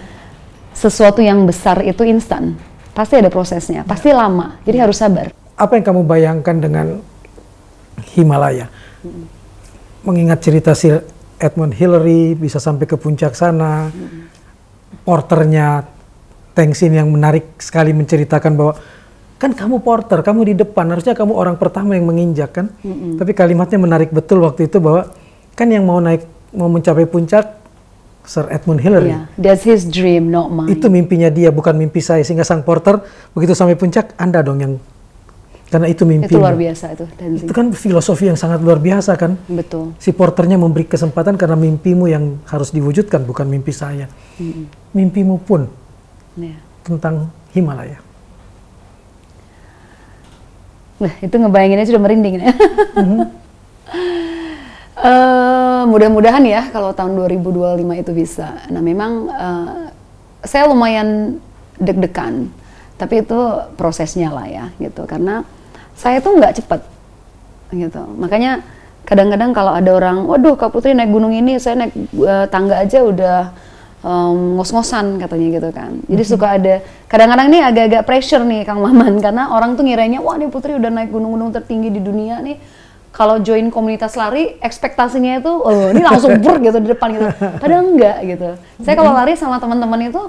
sesuatu yang besar itu instan. Pasti ada prosesnya, pasti lama. Jadi harus sabar. Apa yang kamu bayangkan dengan Himalaya? Mengingat cerita Sir Edmund Hillary bisa sampai ke puncak sana, porternya Tenzin yang menarik sekali menceritakan bahwa kan kamu porter, kamu di depan, harusnya kamu orang pertama yang menginjak kan. Tapi kalimatnya menarik betul waktu itu bahwa kan yang mau mencapai puncak Sir Edmund Hillary. Yeah, that's his dream, not mine. Itu mimpinya dia, bukan mimpi saya. Sehingga sang porter begitu sampai puncak, Anda dong yang, karena itu mimpi. Itu luar biasa itu, Tenzin. Itu kan filosofi yang sangat luar biasa kan. Betul. Si porternya memberi kesempatan karena mimpimu yang harus diwujudkan, bukan mimpi saya. Mimpimu pun tentang Himalaya. Nah, itu ngebayanginnya sudah merinding. Mudah-mudahan ya kalau tahun 2025 itu bisa. Nah, memang saya lumayan deg-degan, tapi itu prosesnya lah ya gitu. Karena saya tuh nggak cepet gitu. Makanya kadang-kadang kalau ada orang, waduh Kak Putri naik gunung ini, saya naik tangga aja udah ngos-ngosan katanya gitu kan. Jadi suka ada, kadang-kadang nih agak-agak pressure nih Kang Maman, karena orang tuh ngiranya, wah nih Putri udah naik gunung-gunung tertinggi di dunia nih, kalau join komunitas lari, ekspektasinya itu, oh ini langsung ber gitu di depan gitu. Padahal enggak gitu. Saya kalau lari sama teman-teman itu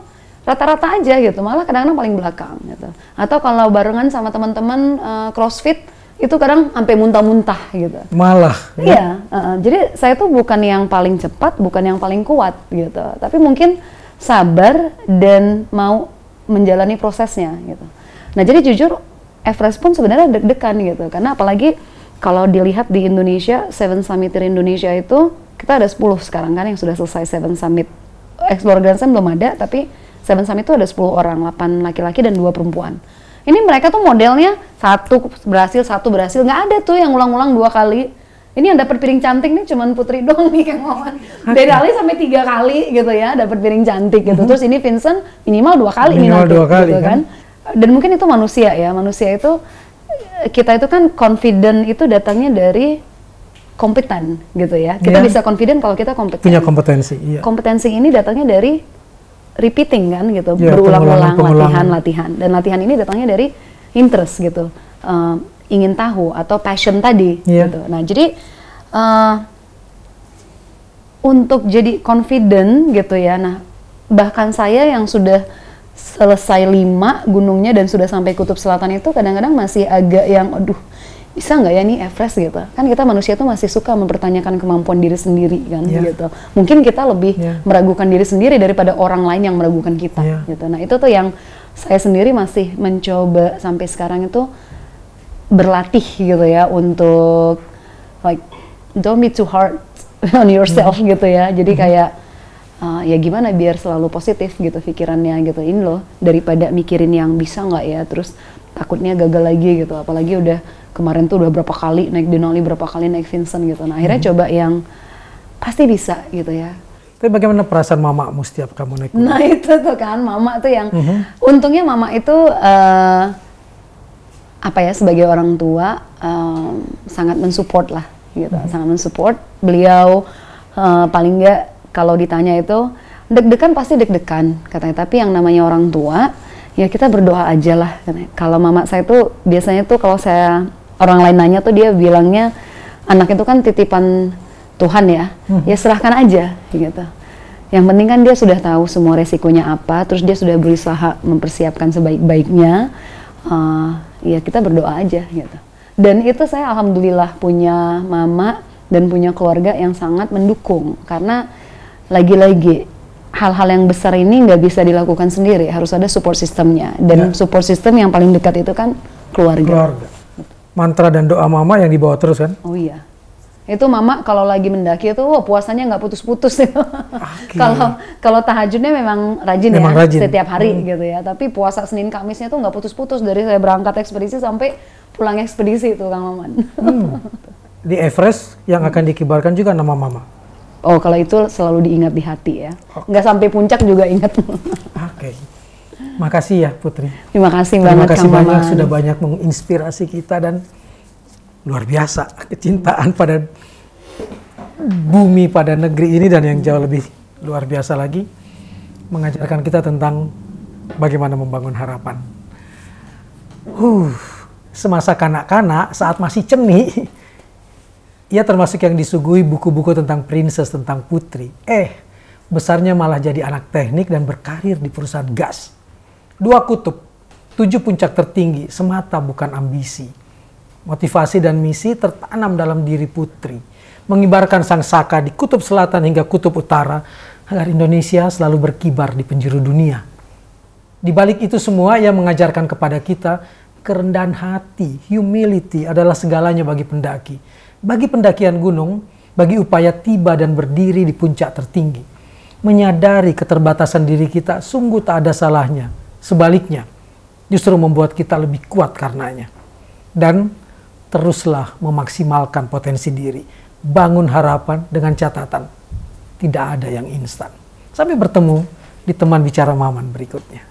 rata-rata aja gitu, malah kadang-kadang paling belakang gitu. Atau kalau barengan sama teman-teman CrossFit, itu kadang sampai muntah-muntah gitu. Malah. Iya, jadi saya tuh bukan yang paling cepat, bukan yang paling kuat gitu. Tapi mungkin sabar dan mau menjalani prosesnya gitu. Nah jadi jujur, Everest pun sebenarnya deg-degan gitu. Karena apalagi kalau dilihat di Indonesia, Seven Summiter Indonesia itu, kita ada 10 sekarang kan yang sudah selesai Seven Summit. Explore Grand Slam belum ada, tapi Seven Summit itu ada 10 orang, 8 laki-laki dan 2 perempuan. Ini mereka tuh modelnya satu berhasil, nggak ada tuh yang ulang-ulang 2 kali. Ini yang dapat piring cantik nih cuman Putri doang nih Kang Maman. Dari kali sampai 3 kali gitu ya dapat piring cantik gitu. Terus ini Vincent minimal 2 kali nih nanti, 2 kali gitu kan. Dan mungkin itu manusia ya, manusia itu kita itu kan confident itu datangnya dari kompeten gitu ya. Kita bisa confident kalau kita kompeten. Punya kompetensi. Iya. Kompetensi ini datangnya dari repeating kan gitu, ya, berulang-ulang latihan. Dan latihan ini datangnya dari interest gitu, ingin tahu atau passion tadi gitu. Nah jadi untuk jadi confident gitu ya, nah bahkan saya yang sudah selesai 5 gunungnya dan sudah sampai kutub selatan itu kadang-kadang masih agak yang aduh bisa nggak ya nih Everest gitu kan, kita manusia tuh masih suka mempertanyakan kemampuan diri sendiri kan gitu, mungkin kita lebih meragukan diri sendiri daripada orang lain yang meragukan kita gitu. Nah itu tuh yang saya sendiri masih mencoba sampai sekarang itu berlatih gitu ya untuk like don't be too hard on yourself gitu ya, jadi kayak ya gimana biar selalu positif gitu pikirannya gitu, ini loh daripada mikirin yang bisa nggak ya terus takutnya gagal lagi gitu, apalagi udah kemarin tuh udah berapa kali naik Denali, berapa kali naik Vincent gitu. Nah akhirnya coba yang pasti bisa gitu ya. Tapi bagaimana perasaan mamamu setiap kamu naik gunung? Nah itu tuh kan, mama tuh yang untungnya mama itu apa ya, sebagai orang tua sangat mensupport lah gitu, sangat mensupport. Beliau paling enggak kalau ditanya itu deg-degan pasti deg-degan katanya, tapi yang namanya orang tua ya kita berdoa aja lah. Kalau mama saya tuh biasanya tuh kalau saya orang lain nanya tuh dia bilangnya anak itu kan titipan Tuhan ya, ya serahkan aja gitu. Yang penting kan dia sudah tahu semua resikonya apa, terus dia sudah berusaha mempersiapkan sebaik-baiknya, ya kita berdoa aja gitu. Dan itu saya alhamdulillah punya mama dan punya keluarga yang sangat mendukung, karena lagi-lagi hal-hal yang besar ini nggak bisa dilakukan sendiri, harus ada support systemnya, dan support system yang paling dekat itu kan keluarga. mantra dan doa mama yang dibawa terus kan? Oh iya. Itu mama kalau lagi mendaki itu puasanya nggak putus-putus. Kalau tahajudnya memang rajin setiap hari gitu ya. Tapi puasa Senin Kamisnya tuh nggak putus-putus dari saya berangkat ekspedisi sampai pulang ekspedisi itu Kang Maman. Di Everest yang akan dikibarkan juga nama mama. Oh kalau itu selalu diingat di hati ya. Nggak sampai puncak juga ingat. Oke. Makasih ya Putri. Terima kasih banget Kang Maman. Banyak sudah banyak menginspirasi kita dan luar biasa kecintaan pada bumi, pada negeri ini, dan yang jauh lebih luar biasa lagi mengajarkan kita tentang bagaimana membangun harapan. Semasa kanak-kanak saat masih cemih, ia termasuk yang disuguhi buku-buku tentang princess, tentang putri. Besarnya malah jadi anak teknik dan berkarir di perusahaan gas. 2 kutub, 7 puncak tertinggi, semata bukan ambisi. Motivasi dan misi tertanam dalam diri Putri, mengibarkan sang saka di kutub selatan hingga kutub utara, agar Indonesia selalu berkibar di penjuru dunia. Di balik itu semua, ia mengajarkan kepada kita kerendahan hati, humility adalah segalanya bagi pendaki. Bagi pendakian gunung, bagi upaya tiba dan berdiri di puncak tertinggi. Menyadari keterbatasan diri kita sungguh tak ada salahnya. Sebaliknya, justru membuat kita lebih kuat karenanya. Dan teruslah memaksimalkan potensi diri. Bangun harapan dengan catatan. Tidak ada yang instan. Sampai bertemu di teman bicara Maman berikutnya.